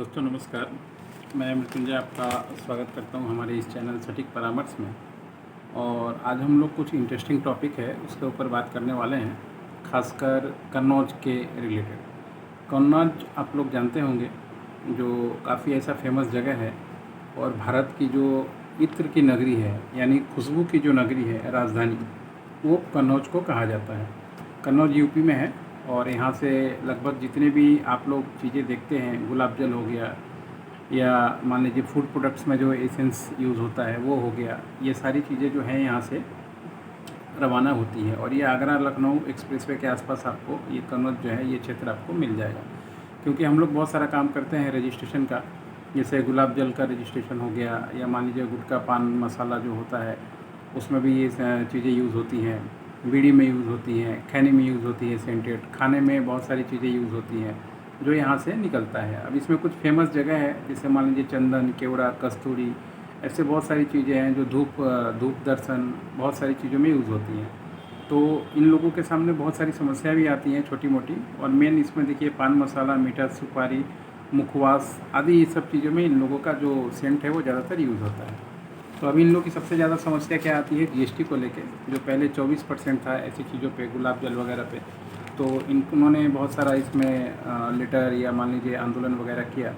दोस्तों नमस्कार। मैं मृत्युंजय आपका स्वागत करता हूं हमारे इस चैनल सटीक परामर्श में। और आज हम लोग कुछ इंटरेस्टिंग टॉपिक है उसके ऊपर बात करने वाले हैं, खासकर कन्नौज के रिलेटेड। कन्नौज आप लोग जानते होंगे, जो काफ़ी ऐसा फेमस जगह है और भारत की जो इत्र की नगरी है, यानी खुशबू की जो नगरी है, राजधानी, वो कन्नौज को कहा जाता है। कन्नौज यूपी में है और यहाँ से लगभग जितने भी आप लोग चीज़ें देखते हैं, गुलाब जल हो गया या मान लीजिए फूड प्रोडक्ट्स में जो एसेंस यूज़ होता है वो हो गया, ये सारी चीज़ें जो हैं यहाँ से रवाना होती है। और ये आगरा लखनऊ एक्सप्रेसवे के आसपास आपको ये कन्नौज जो है ये क्षेत्र आपको मिल जाएगा। क्योंकि हम लोग बहुत सारा काम करते हैं रजिस्ट्रेशन का, जैसे गुलाब जल का रजिस्ट्रेशन हो गया, या मान लीजिए गुटखा पान मसाला जो होता है उसमें भी ये चीज़ें यूज़ होती हैं, बीड़ी में यूज़ होती हैं, खैनी में यूज़ होती है, सेंटेड खाने में बहुत सारी चीज़ें यूज़ होती हैं जो यहाँ से निकलता है। अब इसमें कुछ फेमस जगह है, जैसे मान लीजिए चंदन, केवड़ा, कस्तूरी, ऐसे बहुत सारी चीज़ें हैं जो धूप दर्शन बहुत सारी चीज़ों में यूज़ होती हैं। तो इन लोगों के सामने बहुत सारी समस्या भी आती हैं छोटी मोटी, और मेन इसमें देखिए पान मसाला, मीठा सुपारी, मुखवास आदि ये सब चीज़ों में इन लोगों का जो सेंट है वो ज़्यादातर यूज़ होता है। तो अभी इन लोगों की सबसे ज़्यादा समस्या क्या आती है, जीएसटी को लेके, जो पहले 24% था ऐसी चीज़ों पे, गुलाब जल वगैरह पे। तो उन्होंने बहुत सारा इसमें लेटर या मान लीजिए आंदोलन वगैरह किया,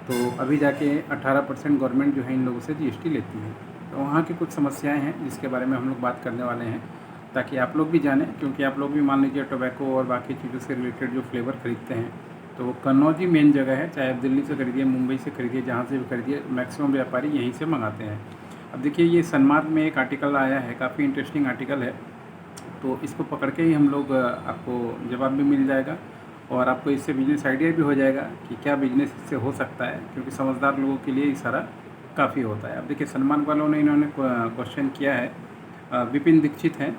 तो अभी जाके 18% गवर्नमेंट जो है इन लोगों से जीएसटी लेती है। तो वहाँ की कुछ समस्याएं हैं जिसके बारे में हम लोग बात करने वाले हैं, ताकि आप लोग भी जानें। क्योंकि आप लोग भी मान लीजिए टोबैको और बाकी चीज़ों से रिलेटेड जो फ्लेवर खरीदते हैं, तो वो कन्नौज ही मेन जगह है। चाहे आप दिल्ली से खरीदिए, मुंबई से खरीदिए, जहाँ से भी खरीदिए, मैक्सिमम व्यापारी यहीं से मंगाते हैं। अब देखिए ये सन्मार्ग में एक आर्टिकल आया है, काफ़ी इंटरेस्टिंग आर्टिकल है, तो इसको पकड़ के ही हम लोग आपको जवाब भी मिल जाएगा और आपको इससे बिजनेस आइडिया भी हो जाएगा कि क्या बिजनेस इससे हो सकता है। क्योंकि समझदार लोगों के लिए इशारा काफ़ी होता है। अब देखिए सन्मार्ग वालों ने इन्होंने क्वेश्चन किया है, विपिन दीक्षित हैं,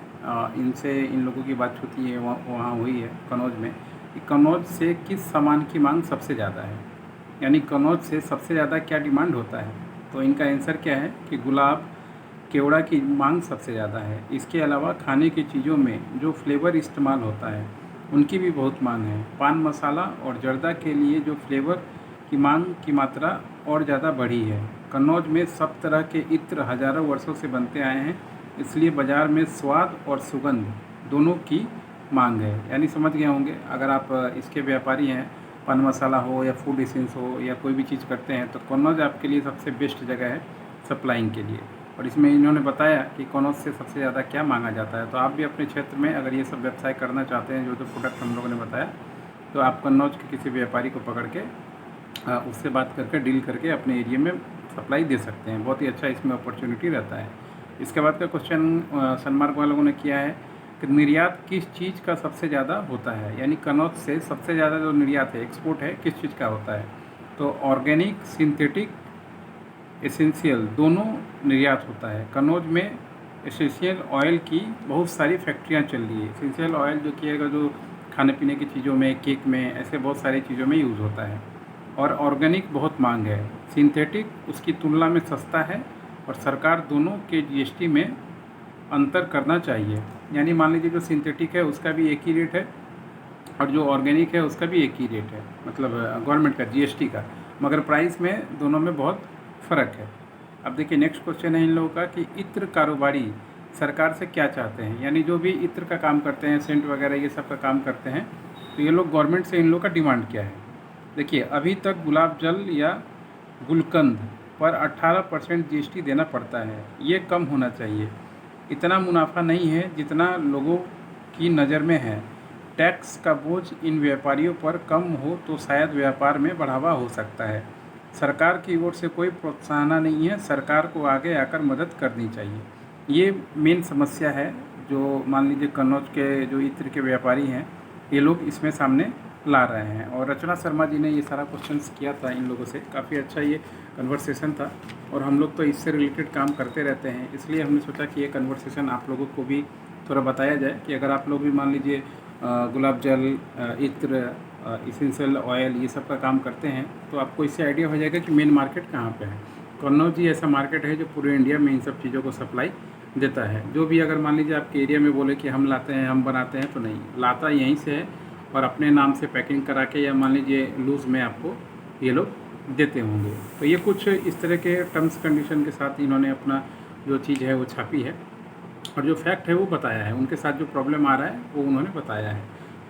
इनसे इन लोगों की बात होती है, वहाँ हुई है कन्नौज में, कि कन्नौज से किस सामान की मांग सबसे ज़्यादा है, यानी कन्नौज से सबसे ज़्यादा क्या डिमांड होता है। तो इनका आंसर क्या है कि गुलाब, केवड़ा की मांग सबसे ज़्यादा है। इसके अलावा खाने की चीज़ों में जो फ्लेवर इस्तेमाल होता है उनकी भी बहुत मांग है। पान मसाला और जर्दा के लिए जो फ्लेवर की मांग की मात्रा और ज़्यादा बढ़ी है। कन्नौज में सब तरह के इत्र हज़ारों वर्षों से बनते आए हैं, इसलिए बाज़ार में स्वाद और सुगंध दोनों की मांग है। यानी समझ गए होंगे, अगर आप इसके व्यापारी हैं, पान मसाला हो या फूड एसेंस हो या कोई भी चीज़ करते हैं, तो कन्नौज आपके लिए सबसे बेस्ट जगह है सप्लाइंग के लिए। और इसमें इन्होंने बताया कि कन्नौज से सबसे ज़्यादा क्या मांगा जाता है। तो आप भी अपने क्षेत्र में अगर ये सब व्यवसाय करना चाहते हैं, जो जो प्रोडक्ट हम लोगों ने बताया, तो आप कन्नौज के किसी व्यापारी को पकड़ के उससे बात करके डील करके अपने एरिया में सप्लाई दे सकते हैं। बहुत ही अच्छा इसमें अपॉर्चुनिटी रहता है। इसके बाद का क्वेश्चन सन्मार्ग वालों ने किया है कि निर्यात किस चीज़ का सबसे ज़्यादा होता है, यानी कन्नौज से सबसे ज़्यादा जो निर्यात है, एक्सपोर्ट है, किस चीज़ का होता है। तो ऑर्गेनिक, सिंथेटिक, एसेंशियल दोनों निर्यात होता है। कन्नौज में एसेंशियल ऑयल की बहुत सारी फैक्ट्रियां चल रही है। एसेंशियल ऑयल जो कि अगर जो खाने पीने की चीज़ों में, केक में, ऐसे बहुत सारी चीज़ों में यूज़ होता है। और ऑर्गेनिक बहुत मांग है। सिंथेटिक उसकी तुलना में सस्ता है और सरकार दोनों के जीएसटी में अंतर करना चाहिए। यानी मान लीजिए जो सिंथेटिक है उसका भी एक ही रेट है और जो ऑर्गेनिक है उसका भी एक ही रेट है, मतलब गवर्नमेंट का जीएसटी का, मगर प्राइस में दोनों में बहुत फ़र्क है। अब देखिए नेक्स्ट क्वेश्चन है इन लोगों का कि इत्र कारोबारी सरकार से क्या चाहते हैं, यानी जो भी इत्र का काम करते हैं, सेंट वगैरह ये सब का काम करते हैं, तो ये लोग गवर्नमेंट से इन लोगों का डिमांड क्या है। देखिए अभी तक गुलाब जल या गुलकंद पर 18% जीएसटी देना पड़ता है, ये कम होना चाहिए। इतना मुनाफा नहीं है जितना लोगों की नज़र में है। टैक्स का बोझ इन व्यापारियों पर कम हो तो शायद व्यापार में बढ़ावा हो सकता है। सरकार की ओर से कोई प्रोत्साहन नहीं है, सरकार को आगे आकर मदद करनी चाहिए। ये मेन समस्या है जो मान लीजिए कन्नौज के जो इत्र के व्यापारी हैं, ये लोग इसमें सामने ला रहे हैं। और रचना शर्मा जी ने ये सारा क्वेश्चंस किया था इन लोगों से, काफ़ी अच्छा ये कन्वर्सेशन था। और हम लोग तो इससे रिलेटेड काम करते रहते हैं, इसलिए हमने सोचा कि ये कन्वर्सेशन आप लोगों को भी थोड़ा बताया जाए कि अगर आप लोग भी मान लीजिए गुलाब जल, इत्र, इसेंशियल ऑयल ये सब का काम करते हैं, तो आपको इससे आइडिया हो जाएगा कि मेन मार्केट कहाँ पे है। कन्नौज ही ऐसा मार्केट है जो पूरे इंडिया में इन सब चीज़ों को सप्लाई देता है। जो भी अगर मान लीजिए आपके एरिया में बोले कि हम लाते हैं, हम बनाते हैं, तो नहीं, लाता यहीं से है और अपने नाम से पैकिंग करा के या मान लीजिए लूज़ में आपको ये लोग देते होंगे। तो ये कुछ इस तरह के टर्म्स कंडीशन के साथ इन्होंने अपना जो चीज़ है वो छापी है और जो फैक्ट है वो बताया है, उनके साथ जो प्रॉब्लम आ रहा है वो उन्होंने बताया है।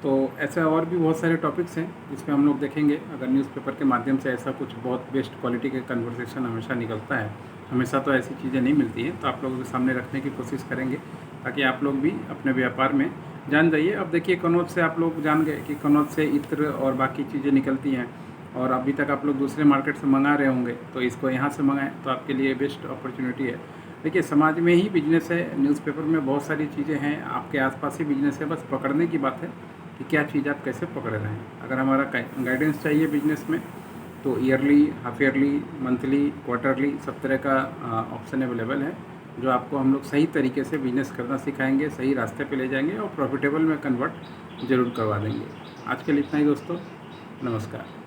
तो ऐसे और भी बहुत सारे टॉपिक्स हैं जिसमें हम लोग देखेंगे। अगर न्यूज़पेपर के माध्यम से ऐसा कुछ बहुत बेस्ट क्वालिटी के कन्वर्सेशन हमेशा निकलता है, हमेशा तो ऐसी चीज़ें नहीं मिलती हैं, तो आप लोगों के सामने रखने की कोशिश करेंगे ताकि आप लोग भी अपने व्यापार में जान जाइए। अब देखिए कनौज से आप लोग जान गए कि कनौज से इत्र और बाकी चीज़ें निकलती हैं और अभी तक आप लोग दूसरे मार्केट से मंगा रहे होंगे, तो इसको यहाँ से मंगाएं तो आपके लिए बेस्ट अपॉर्चुनिटी है। देखिए समाज में ही बिजनेस है, न्यूज़पेपर में बहुत सारी चीज़ें हैं, आपके आसपास ही बिजनेस है, बस पकड़ने की बात है कि क्या चीज़ आप कैसे पकड़ रहे हैं। अगर हमारा गाइडेंस चाहिए बिजनेस में तो yearly, half yearly, monthly, quarterly सब तरह का ऑप्शन अवेलेबल है, जो आपको हम लोग सही तरीके से बिजनेस करना सिखाएंगे, सही रास्ते पे ले जाएंगे और प्रॉफिटेबल में कन्वर्ट ज़रूर करवा देंगे। आज के लिए इतना ही दोस्तों, नमस्कार।